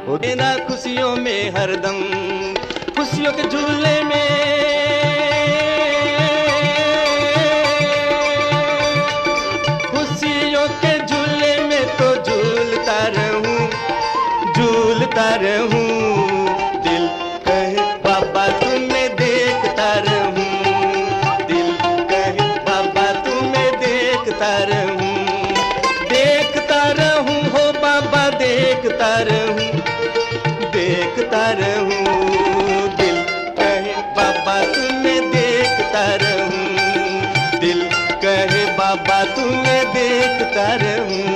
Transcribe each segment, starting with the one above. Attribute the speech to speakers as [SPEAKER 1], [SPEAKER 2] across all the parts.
[SPEAKER 1] हो तेरा खुशियों में हरदम, खुशियों के झूले में, खुशियों के झूले में तो झूलता रहूं, झूलता रहूं। दिल कहे बाबा तुम्हें देखता रहूं, दिल कहे बाबा तुम्हें देखता रहूं, देखता रहूं हो बाबा देखता रहूं, देखता रहूं। दिल कहे बाबा तुम्हें देखता रहूं, दिल कहे बाबा तुम्हें देखता रहूं।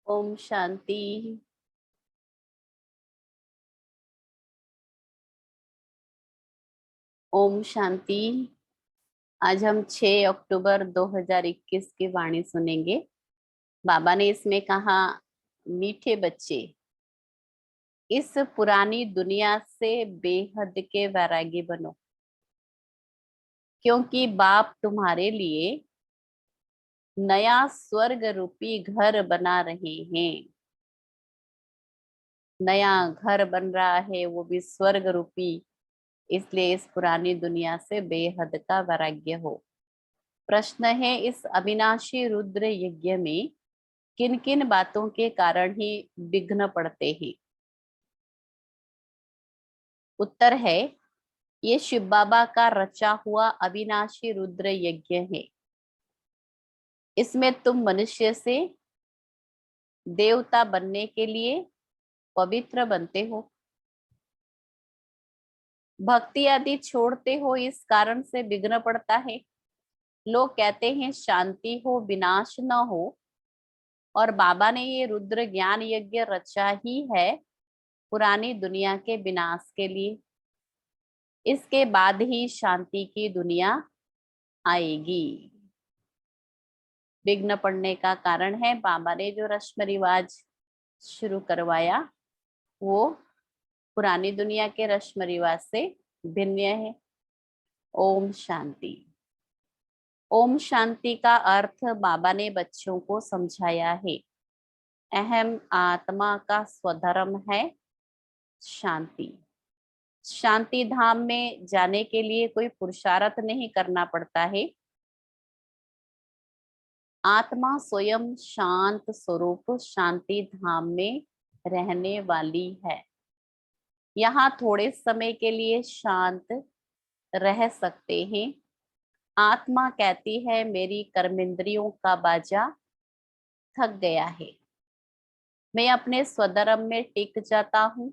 [SPEAKER 2] ओम शांति। ओम शांति। आज हम 6 अक्टूबर 2021 की वाणी सुनेंगे। बाबा ने इसमें कहा, मीठे बच्चे, इस पुरानी दुनिया से बेहद के वैरागी बनो, क्योंकि बाप तुम्हारे लिए नया स्वर्ग रूपी घर बना रहे हैं। नया घर बन रहा है, वो भी स्वर्ग रूपी। इसलिए इस पुरानी दुनिया से बेहद का वैराग्य हो। प्रश्न है, इस अविनाशी रुद्र यज्ञ में किन किन बातों के कारण ही विघ्न पड़ते हैं? उत्तर है, ये शिव बाबा का रचा हुआ अविनाशी रुद्र यज्ञ है। इसमें तुम मनुष्य से देवता बनने के लिए पवित्र बनते हो, भक्ति आदि छोड़ते हो, इस कारण से विघ्न पड़ता है। लोग कहते हैं शांति हो, विनाश न हो, और बाबा ने ये रुद्र ज्ञान यज्ञ रचा ही है पुरानी दुनिया के विनाश के लिए। इसके बाद ही शांति की दुनिया आएगी। विघ्न पड़ने का कारण है बाबा ने जो रस्म रिवाज शुरू करवाया, वो पुरानी दुनिया के रस्म रिवाज से भिन्न है। ओम शांति। ओम शांति का अर्थ बाबा ने बच्चों को समझाया है। अहम आत्मा का स्वधर्म है शांति। शांति धाम में जाने के लिए कोई पुरुषार्थ नहीं करना पड़ता है। आत्मा स्वयं शांत स्वरूप शांति धाम में रहने वाली है। यहाँ थोड़े समय के लिए शांत रह सकते हैं। आत्मा कहती है, मेरी कर्मेंद्रियों का बाजा थक गया है, मैं अपने स्वधर्म में टिक जाता हूँ,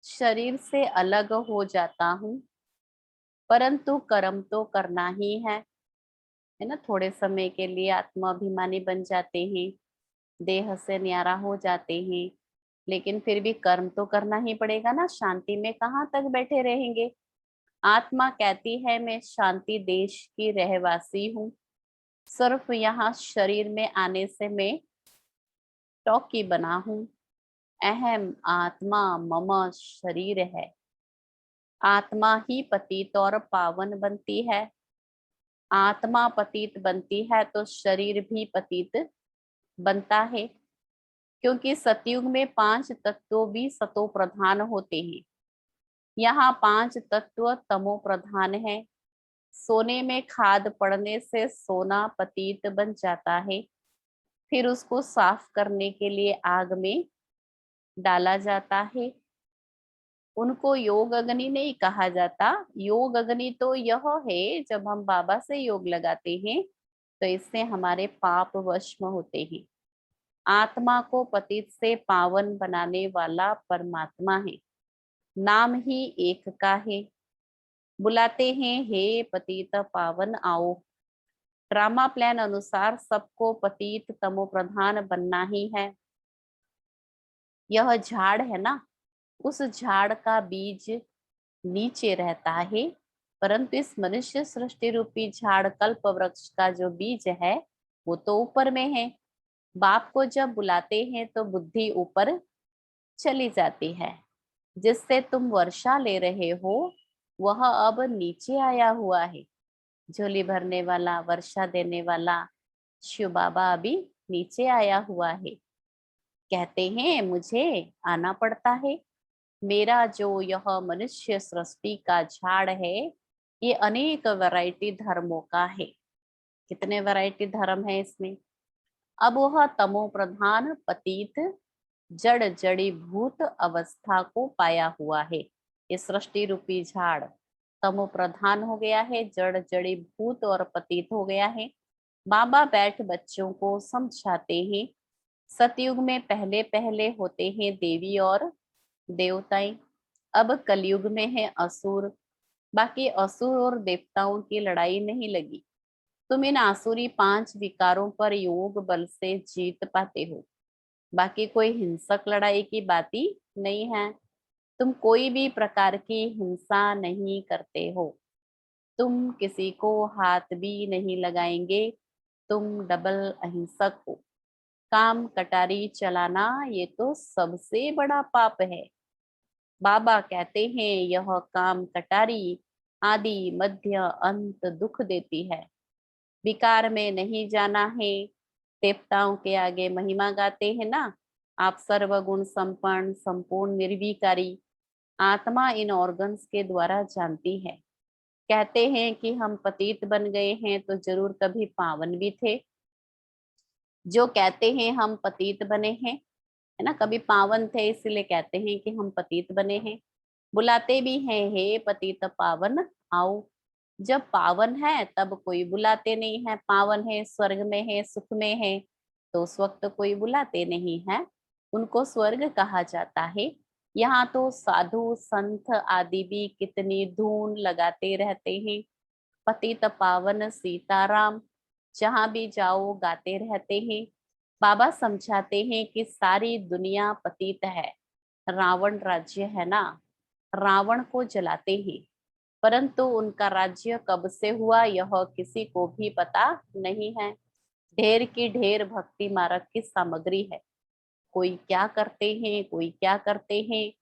[SPEAKER 2] शरीर से अलग हो जाता हूँ, परंतु कर्म तो करना ही है ना। थोड़े समय के लिए आत्माभिमानी बन जाते हैं, देह से न्यारा हो जाते हैं, लेकिन फिर भी कर्म तो करना ही पड़ेगा ना। शांति में कहाँ तक बैठे रहेंगे। आत्मा कहती है, मैं शांति देश की रहवासी हूँ, सिर्फ यहाँ शरीर में आने से मैं टॉकी बना हूँ। अहम आत्मा मम शरीर है। आत्मा ही पतित और पावन बनती है। आत्मा पतित बनती है तो शरीर भी पतित बनता है, क्योंकि सतयुग में 5 तत्व भी सतो प्रधान होते हैं। यहाँ 5 तत्व तमो प्रधान है। सोने में खाद पड़ने से सोना पतित बन जाता है, फिर उसको साफ करने के लिए आग में डाला जाता है। उनको योग अग्नि नहीं कहा जाता। योग अग्नि तो यह है, जब हम बाबा से योग लगाते हैं तो इससे हमारे पाप वश्म होते हैं। आत्मा को पतित से पावन बनाने वाला परमात्मा है। नाम ही एक का है। बुलाते हैं, हे पतित पावन आओ। ड्रामा प्लान अनुसार सबको पतित तमो प्रधान बनना ही है। यह झाड़ है ना, उस झाड़ का बीज नीचे रहता है, परंतु इस मनुष्य सृष्टि रूपी झाड़ कल्प वृक्ष का जो बीज है वो तो ऊपर में है। बाप को जब बुलाते हैं तो बुद्धि ऊपर चली जाती है। जिससे तुम वर्षा ले रहे हो वह अब नीचे आया हुआ है। झोली भरने वाला, वर्षा देने वाला शिव बाबा अभी नीचे आया हुआ है। कहते हैं मुझे आना पड़ता है। मेरा जो यह मनुष्य सृष्टि का झाड़ है ये अनेक वैरायटी धर्मों का है। कितने वैरायटी धर्म है इसमें। अब वह तमो प्रधान पतित जड़ जड़ी भूत अवस्था को पाया हुआ है। ये सृष्टि रूपी झाड़ तमो प्रधान हो गया है, जड़ जड़ी भूत और पतित हो गया है। बाबा बैठ बच्चों को समझाते हैं। सतयुग में पहले पहले होते हैं देवी और देवताएं। अब कलयुग में है असुर। बाकी असुर और देवताओं की लड़ाई नहीं लगी। तुम इन आसुरी 5 विकारों पर योग बल से जीत पाते हो। बाकी कोई हिंसक लड़ाई की बात ही नहीं है। तुम कोई भी प्रकार की हिंसा नहीं करते हो। तुम किसी को हाथ भी नहीं लगाएंगे। तुम डबल अहिंसक हो। काम कटारी चलाना ये तो सबसे बड़ा पाप है। बाबा कहते हैं यह काम कटारी आदि मध्य अंत दुख देती है। विकार में नहीं जाना है। देवताओं के आगे महिमा गाते हैं ना। आप सर्वगुण संपन्न संपूर्ण निर्विकारी आत्मा इन ऑर्गन्स के द्वारा जानती है। कहते हैं कि हम पतित बन गए हैं तो जरूर कभी पावन भी थे। जो कहते हैं हम पतित बने हैं, है ना, कभी पावन थे इसलिए कहते हैं कि हम पतित बने हैं। बुलाते भी हैं हे पतित पावन आओ। जब पावन है तब कोई बुलाते नहीं है। पावन है, स्वर्ग में है, सुख में है, तो उस वक्त कोई बुलाते नहीं है। उनको स्वर्ग कहा जाता है। यहाँ तो साधु संत आदि भी कितनी धून लगाते रहते हैं। पतित पावन सीताराम जहां भी जाओ गाते रहते हैं। बाबा समझाते हैं कि सारी दुनिया पतित है। रावण राज्य है ना, रावण को जलाते हैं, परंतु उनका राज्य कब से हुआ यह किसी को भी पता नहीं है। ढेर की ढेर भक्ति मार्ग की सामग्री है। कोई क्या करते हैं, कोई क्या करते हैं।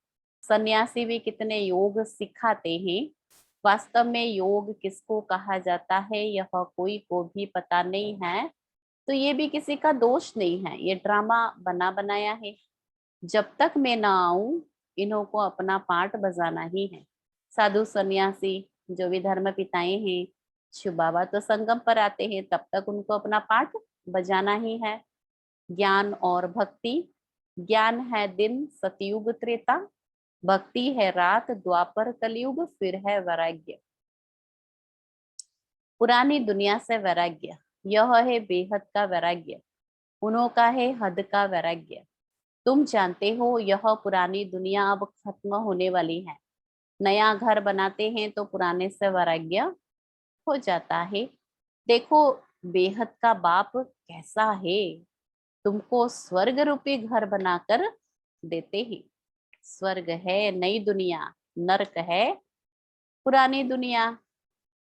[SPEAKER 2] सन्यासी भी कितने योग सिखाते हैं। वास्तव में योग किसको कहा जाता है यह कोई को भी पता नहीं है। तो ये भी किसी का दोष नहीं है, ये ड्रामा बना बनाया है। जब तक मैं ना आऊं इन्हों को अपना पाठ बजाना ही है। साधु सन्यासी जो भी धर्म पिताएं हैं, शिव बाबा तो संगम पर आते हैं, तब तक उनको अपना पाठ बजाना ही है। ज्ञान और भक्ति। ज्ञान है दिन सतयुग त्रेता, भक्ति है रात द्वापर कलयुग, फिर है वैराग्य। पुरानी दुनिया से वैराग्य, यह है बेहद का वैराग्य। उन्हों का है हद का वैराग्य। तुम जानते हो यह पुरानी दुनिया अब खत्म होने वाली है। नया घर बनाते हैं तो पुराने से वैराग्य हो जाता है। देखो बेहद का बाप कैसा है, तुमको स्वर्ग रूपी घर बनाकर देते हैं। स्वर्ग है नई दुनिया, नरक है पुरानी दुनिया।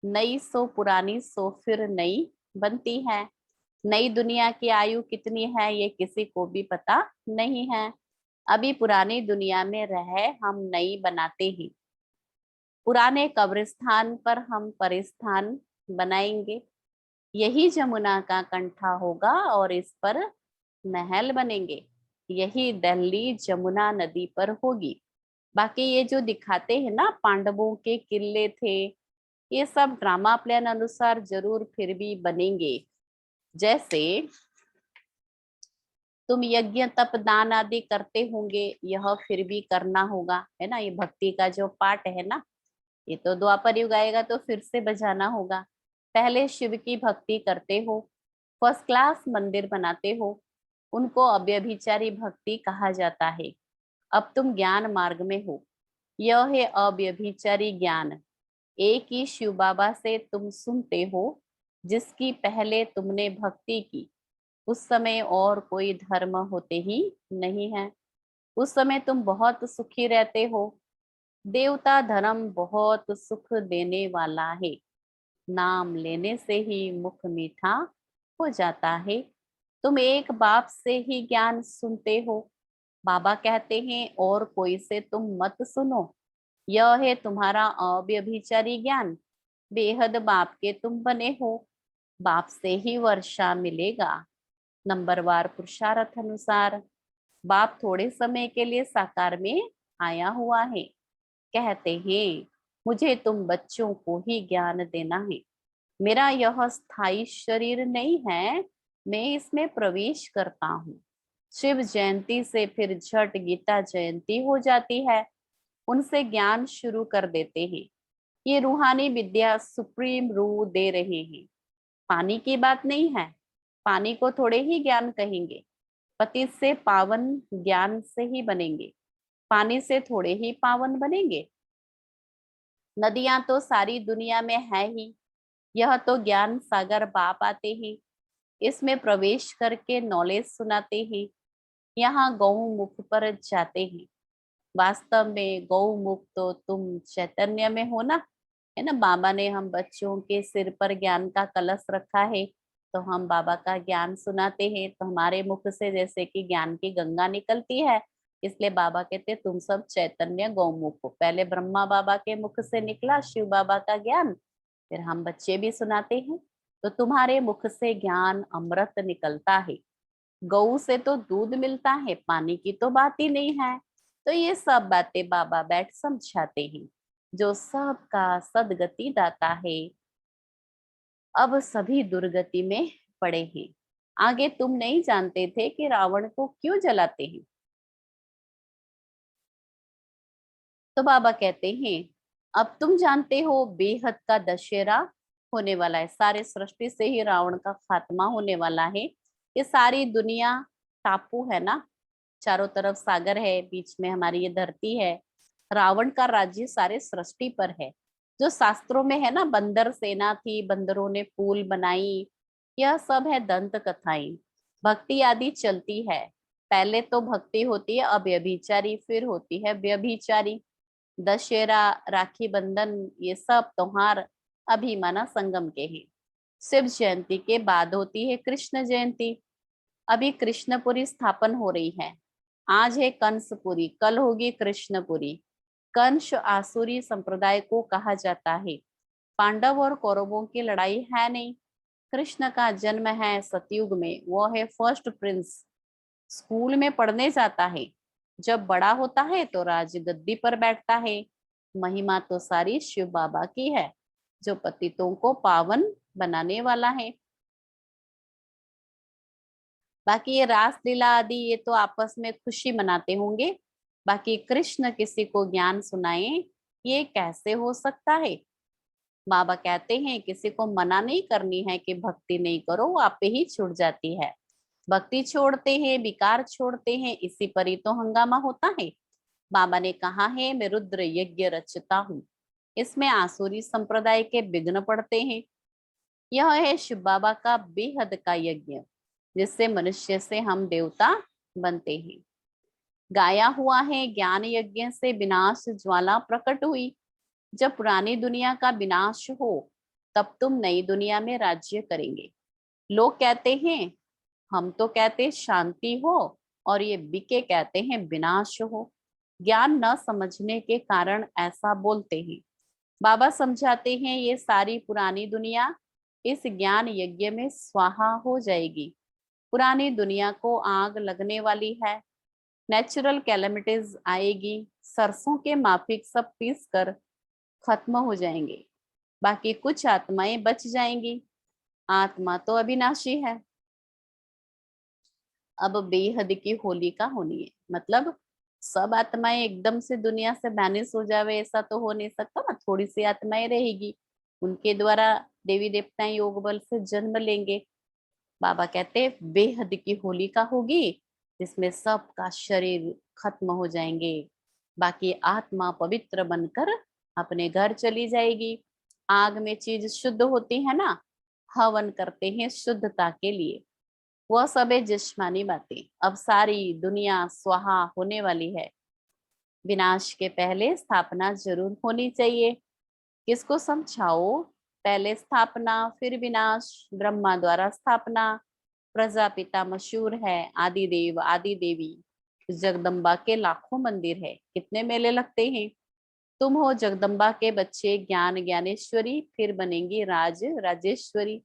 [SPEAKER 2] नई सो पुरानी सो फिर नई बनती है। नई दुनिया की आयु कितनी है ये किसी को भी पता नहीं है। अभी पुरानी दुनिया में रह हम नई बनाते हैं। पुराने कब्रिस्तान पर हम परिस्थान बनाएंगे। यही जमुना का कंठा होगा और इस पर महल बनेंगे। यही दिल्ली जमुना नदी पर होगी। बाकी ये जो दिखाते हैं ना पांडवों के किले थे, ये सब ड्रामा प्लान अनुसार जरूर फिर भी बनेंगे। जैसे तुम यज्ञ तप दान आदि करते होंगे, यह फिर भी करना होगा, है ना। ये भक्ति का जो पाठ है ना, ये तो द्वापर युग आएगा तो फिर से बजाना होगा। पहले शिव की भक्ति करते हो, फर्स्ट क्लास मंदिर बनाते हो, उनको अव्यभिचारी भक्ति कहा जाता है। अब तुम ज्ञान मार्ग में हो, यह है अव्यभिचारी ज्ञान। एक ही शिव बाबा से तुम सुनते हो जिसकी पहले तुमने भक्ति की। उस समय और कोई धर्म होते ही नहीं है। उस समय तुम बहुत सुखी रहते हो। देवता धर्म बहुत सुख देने वाला है। नाम लेने से ही मुख मीठा हो जाता है। तुम एक बाप से ही ज्ञान सुनते हो। बाबा कहते हैं और कोई से तुम मत सुनो। यह है तुम्हारा अव्यभिचारी ज्ञान। बेहद बाप के तुम बने हो। बाप से ही वर्षा मिलेगा। नंबरवार पुरुषार्थ अनुसार बाप थोड़े समय के लिए साकार में आया हुआ है। कहते हैं मुझे तुम बच्चों को ही ज्ञान देना है। मेरा यह स्थायी शरीर नहीं है, मैं इसमें प्रवेश करता हूँ। शिव जयंती से फिर झट गीता जयंती हो जाती है। उनसे ज्ञान शुरू कर देते हैं। ये रूहानी विद्या सुप्रीम रू दे रहे हैं। पानी की बात नहीं है। पानी को थोड़े ही ज्ञान कहेंगे। पतित से पावन ज्ञान से ही बनेंगे। पानी से थोड़े ही पावन बनेंगे। नदियां तो सारी दुनिया में है ही। यह तो ज्ञान सागर बाप आते हैं। इसमें प्रवेश करके नॉलेज सुनाते हैं। यहाँ गौमुख पर जाते हैं। वास्तव में गौमुख तो तुम चैतन्य में हो ना, है ना। बाबा ने हम बच्चों के सिर पर ज्ञान का कलश रखा है, तो हम बाबा का ज्ञान सुनाते हैं। तो हमारे मुख से जैसे कि ज्ञान की गंगा निकलती है, इसलिए बाबा कहते तुम सब चैतन्य गौमुख हो। पहले ब्रह्मा बाबा के मुख से निकला शिव बाबा का ज्ञान, फिर हम बच्चे भी सुनाते हैं। तो तुम्हारे मुख से ज्ञान अमृत निकलता है। गऊ से तो दूध मिलता है, पानी की तो बात ही नहीं है। तो ये सब बातें बाबा बैठ समझाते हैं। जो सबका सदगति दाता है, अब सभी दुर्गति में पड़े हैं। आगे तुम नहीं जानते थे कि रावण को क्यों जलाते हैं। तो बाबा कहते हैं अब तुम जानते हो बेहद का दशहरा होने वाला है। सारे सृष्टि से ही रावण का खात्मा होने वाला है। ये सारी दुनिया टापू है ना, चारों तरफ सागर है, बीच में हमारी ये धरती है। रावण का राज्य सारे सृष्टि पर है। जो शास्त्रों में है ना, बंदर सेना थी, बंदरों ने पुल बनाई, यह सब है दंत कथाएं। भक्ति आदि चलती है। पहले तो भक्ति होती है अव्यभिचारी, फिर होती है व्यभिचारी। दशहरा, राखी बंधन, ये सब त्योहार अभिमाना संगम के हैं। शिव जयंती के बाद होती है कृष्ण जयंती। अभी कृष्णपुरी स्थापन हो रही है। आज है कंसपुरी, कल होगी कृष्णपुरी। कंस आसुरी संप्रदाय को कहा जाता है। पांडव और कौरवों की लड़ाई है नहीं। कृष्ण का जन्म है सतयुग में, वो है फर्स्ट प्रिंस। स्कूल में पढ़ने जाता है। जब बड़ा होता है तो राजगद्दी पर बैठता है। महिमा तो सारी शिव बाबा की है, जो पतितों को पावन बनाने वाला है। बाकी ये रास लीला आदि ये तो आपस में खुशी मनाते होंगे। बाकी कृष्ण किसी को ज्ञान सुनाए, ये कैसे हो सकता है। बाबा कहते हैं किसी को मना नहीं करनी है कि भक्ति नहीं करो, वो आपे ही छूट जाती है। भक्ति छोड़ते हैं, विकार छोड़ते हैं, इसी पर ही तो हंगामा होता है। बाबा ने कहा है मैं रुद्र यज्ञ रचता हूँ। इसमें आसुरी संप्रदाय के विघ्न पड़ते हैं। यह है शिव बाबा का बेहद का यज्ञ, जिससे मनुष्य से हम देवता बनते हैं। गाया हुआ है ज्ञान यज्ञ से विनाश ज्वाला प्रकट हुई। जब पुरानी दुनिया का विनाश हो, तब तुम नई दुनिया में राज्य करेंगे। लोग कहते हैं, हम तो कहते शांति हो, और ये बिके कहते हैं विनाश हो। ज्ञान न समझने के कारण ऐसा बोलते हैं। बाबा समझाते हैं ये सारी पुरानी दुनिया इस ज्ञान यज्ञ में स्वाहा हो जाएगी। पुरानी दुनिया को आग लगने वाली है। नेचुरल कैलेमिटीज आएगी। सरसों के माफिक सब पीस कर खत्म हो जाएंगे। बाकी कुछ आत्माएं बच जाएंगी। आत्मा तो अविनाशी है। अब बेहद की होलिका होनी है, मतलब सब आत्माएं एकदम से दुनिया से बैनिस हो जावे ऐसा तो हो नहीं सकता ना। थोड़ी सी आत्माएं रहेगी, उनके द्वारा देवी देवताएं योग बल से जन्म लेंगे। बाबा कहते हैं बेहद की होलिका होगी, जिसमें सबका शरीर खत्म हो जाएंगे। बाकी आत्मा पवित्र बनकर अपने घर चली जाएगी। आग में चीज शुद्ध होती है ना, हवन करते हैं शुद्धता के लिए। वह सब है जिस्मानी बातें। अब सारी दुनिया स्वाहा होने वाली है। विनाश के पहले स्थापना जरूर होनी चाहिए। किसको समझाओ, पहले स्थापना फिर विनाश। ब्रह्मा द्वारा स्थापना, प्रजापिता मशहूर है, आदिदेव आदि देवी, जगदम्बा के लाखों मंदिर है, कितने मेले लगते हैं। तुम हो जगदम्बा के बच्चे, ज्ञान ज्ञानेश्वरी, फिर बनेंगी राज राजेश्वरी।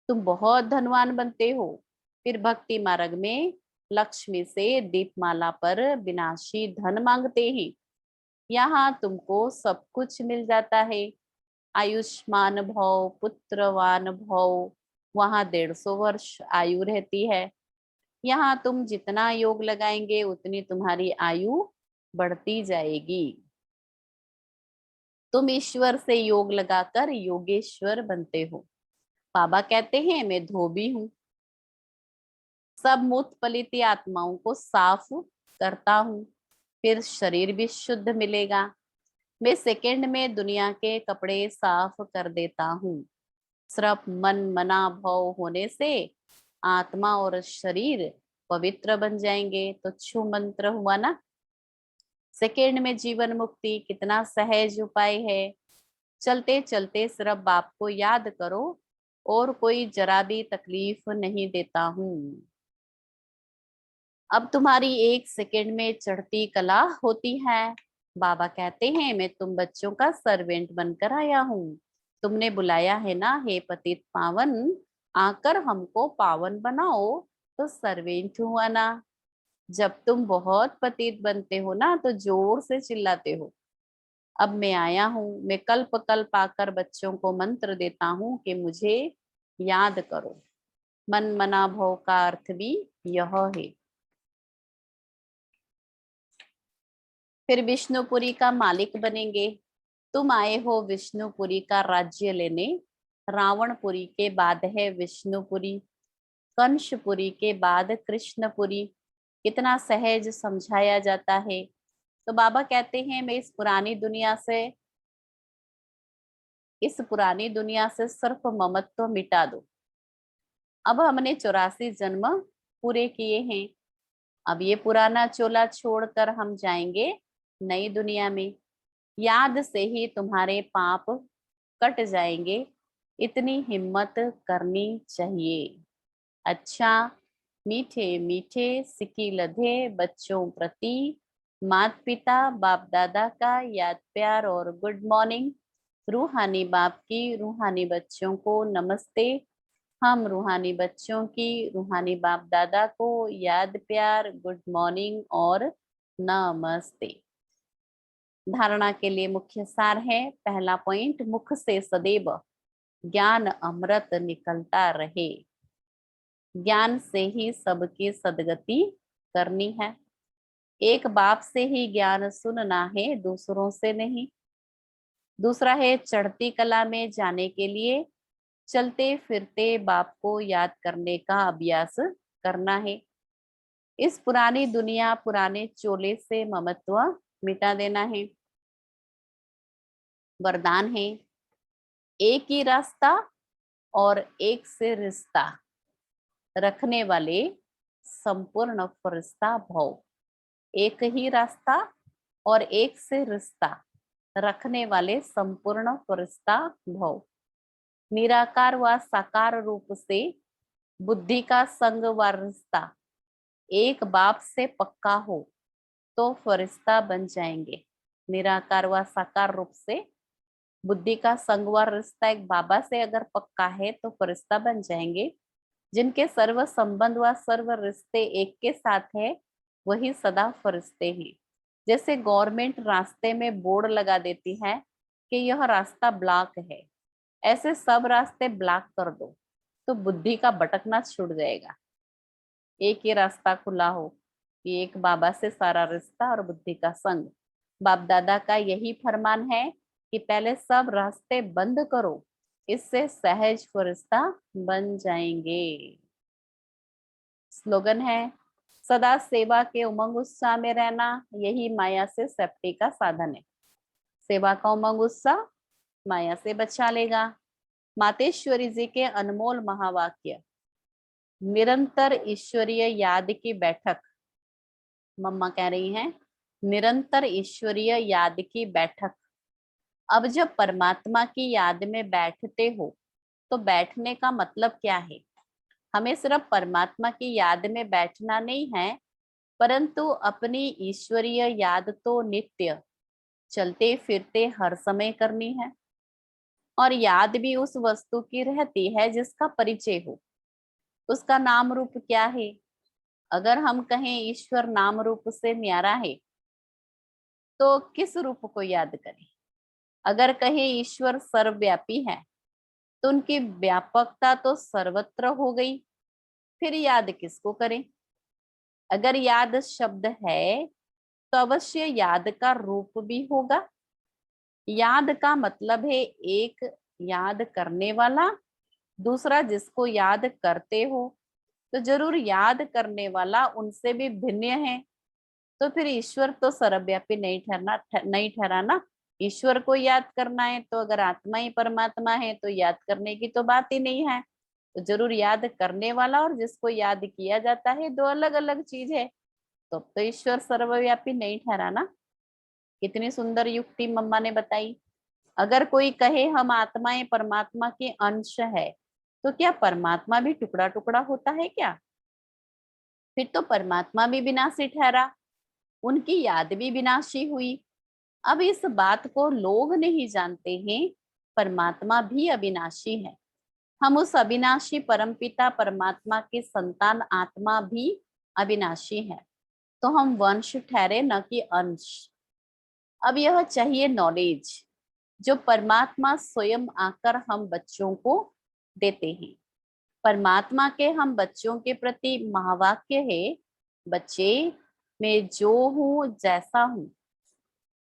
[SPEAKER 2] तुम बहुत धनवान बनते हो, फिर भक्ति मार्ग में लक्ष्मी से दीपमाला पर विनाशी धन मांगते हैं। यहाँ तुमको सब कुछ मिल जाता है, आयुष्मान भव, पुत्रवान भव। वहां 150 वर्ष आयु रहती है। यहाँ तुम जितना योग लगाएंगे उतनी तुम्हारी आयु बढ़ती जाएगी। तुम ईश्वर से योग लगाकर योगेश्वर बनते हो। बाबा कहते हैं मैं धोबी हूँ, सब मूत पलित आत्माओं को साफ करता हूँ, फिर शरीर भी शुद्ध मिलेगा। मैं सेकंड में दुनिया के कपड़े साफ कर देता हूँ। सिर्फ मन मना भाव होने से आत्मा और शरीर पवित्र बन जाएंगे। तो छू मंत्र हुआ ना। सेकंड में जीवन मुक्ति, कितना सहज उपाय है। चलते चलते सिर्फ बाप को याद करो और कोई जरा भी तकलीफ नहीं देता हूँ। अब तुम्हारी 1 सेकंड में चढ़ती कला होती है। बाबा कहते हैं मैं तुम बच्चों का सर्वेंट बनकर आया हूँ। तुमने बुलाया है ना, हे पतित पावन, आकर हमको पावन बनाओ, तो सर्वेंट हुआ ना। जब तुम बहुत पतित बनते हो ना तो जोर से चिल्लाते हो, अब मैं आया हूँ। मैं कल्प कल्प आकर बच्चों को मंत्र देता हूँ कि मुझे याद करो। मन मना भव का अर्थ भी यह है। फिर विष्णुपुरी का मालिक बनेंगे। तुम आए हो विष्णुपुरी का राज्य लेने। रावणपुरी के बाद है विष्णुपुरी, कंसपुरी के बाद कृष्णपुरी। कितना सहज समझाया जाता है। तो बाबा कहते हैं मैं इस पुरानी दुनिया से सिर्फ ममत्व मिटा दो। अब हमने 84 जन्म पूरे किए हैं। अब ये पुराना चोला छोड़कर हम जाएंगे नई दुनिया में। याद से ही तुम्हारे पाप कट जाएंगे, इतनी हिम्मत करनी चाहिए। अच्छा, मीठे मीठे सिक्की लधे बच्चों प्रति माता पिता बाप दादा का याद प्यार और गुड मॉर्निंग। रूहानी बाप की रूहानी बच्चों को नमस्ते। हम रूहानी बच्चों की रूहानी बाप दादा को याद प्यार गुड मॉर्निंग और नमस्ते। धारणा के लिए मुख्य सार है। पहला पॉइंट, मुख से सदैव ज्ञान अमृत निकलता रहे। ज्ञान से ही सबकी सदगति करनी है। एक बाप से ही ज्ञान सुनना है, दूसरों से नहीं। दूसरा है चढ़ती कला में जाने के लिए चलते फिरते बाप को याद करने का अभ्यास करना है। इस पुरानी दुनिया पुराने चोले से ममत्व मिटा देना है। वरदान है, एक ही रास्ता और एक से रिश्ता रखने वाले संपूर्ण फरिश्ता भव। एक ही रास्ता और एक से रिश्ता रखने वाले संपूर्ण फरिश्ता भव। निराकार व साकार रूप से बुद्धि का संग व रिश्ता एक बाप से पक्का हो तो फरिश्ता बन जाएंगे। निराकार व साकार रूप से बुद्धि का संग व रिश्ता एक बाबा से अगर पक्का है तो फरिश्ता बन जाएंगे। जिनके सर्व संबंध व सर्व रिश्ते एक के साथ है वही सदा फरिश्ते हैं। जैसे गवर्नमेंट रास्ते में बोर्ड लगा देती है कि यह रास्ता ब्लॉक है, ऐसे सब रास्ते ब्लॉक कर दो तो बुद्धि का भटकना छूट जाएगा। एक ही रास्ता खुला हो कि एक बाबा से सारा रिश्ता और बुद्धि का संग। बाप दादा का यही फरमान है कि पहले सब रास्ते बंद करो, इससे सहज फरिश्ता बन जाएंगे। स्लोगन है, सदा सेवा के उमंग उत्साह में रहना, यही माया से सेफ्टी का साधन है। सेवा का उमंग उत्साह माया से बचा लेगा। मातेश्वरी जी के अनमोल महावाक्य, निरंतर ईश्वरीय याद की बैठक। मम्मा कह रही हैं निरंतर ईश्वरीय याद की बैठक। अब जब परमात्मा की याद में बैठते हो तो बैठने का मतलब क्या है? हमें सिर्फ परमात्मा की याद में बैठना नहीं है, परंतु अपनी ईश्वरीय याद तो नित्य चलते फिरते हर समय करनी है। और याद भी उस वस्तु की रहती है जिसका परिचय हो। उसका नाम रूप क्या है? अगर हम कहें ईश्वर नाम रूप से न्यारा है, तो किस रूप को याद करें? अगर कहें ईश्वर सर्वव्यापी है, तो उनकी व्यापकता तो सर्वत्र हो गई, फिर याद किसको करें? अगर याद शब्द है, तो अवश्य याद का रूप भी होगा। याद का मतलब है एक याद करने वाला, दूसरा जिसको याद करते हो। तो जरूर याद करने वाला उनसे भी भिन्न है। तो फिर ईश्वर तो सर्वव्यापी नहीं ठहरा ना। ईश्वर को याद करना है तो अगर आत्मा ही परमात्मा है तो याद करने की तो बात ही नहीं है। तो जरूर याद करने वाला और जिसको याद किया जाता है दो अलग अलग चीज है। तो ईश्वर सर्वव्यापी नहीं ठहरा ना। कितनी सुंदर युक्ति मम्मा ने बताई। अगर कोई कहे हम आत्माएं परमात्मा के अंश है, तो क्या परमात्मा भी टुकड़ा टुकड़ा होता है क्या? फिर तो परमात्मा भी विनाशी ठहरा, उनकी याद भी विनाशी हुई। अब इस बात को लोग नहीं जानते हैं, परमात्मा भी अविनाशी है। हम उस अविनाशी परमपिता परमात्मा के संतान आत्मा भी अविनाशी है। तो हम वंश ठहरे न कि अंश। अब यह चाहिए नॉलेज, जो परमात्मा स्वयं आकर हम बच्चों को देते हैं। परमात्मा के हम बच्चों के प्रति महावाक्य है, बच्चे मैं जो हूं जैसा हूं,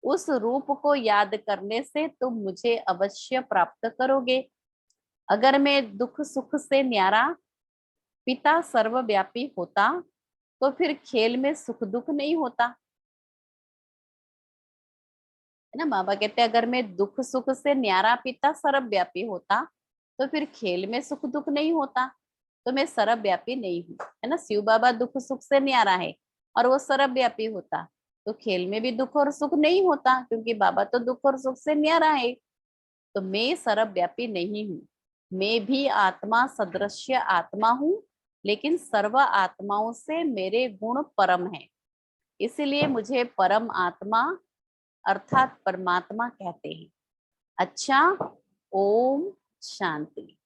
[SPEAKER 2] उस रूप को याद करने से तुम मुझे अवश्य प्राप्त करोगे। अगर मैं दुख सुख से न्यारा पिता सर्वव्यापी होता, तो फिर खेल में सुख दुख नहीं होता है ना। बाबा कहते हैं अगर मैं दुख सुख से न्यारा पिता सर्वव्यापी होता, तो फिर खेल में सुख दुख नहीं होता। तो मैं सर्वव्यापी नहीं हूँ, है ना। शिव बाबा दुख सुख से न्यारा है और वो सर्वव्यापी होता, तो खेल में भी दुख और सुख नहीं होता, क्योंकि बाबा तो दुख और सुख से न्यारा है। तो मैं सर्वव्यापी नहीं हूँ, मैं भी आत्मा सदृश्य आत्मा हूँ, लेकिन सर्व आत्माओं से मेरे गुण परम है। इसीलिए मुझे परम आत्मा अर्थात परमात्मा कहते हैं। अच्छा, ओम शांति।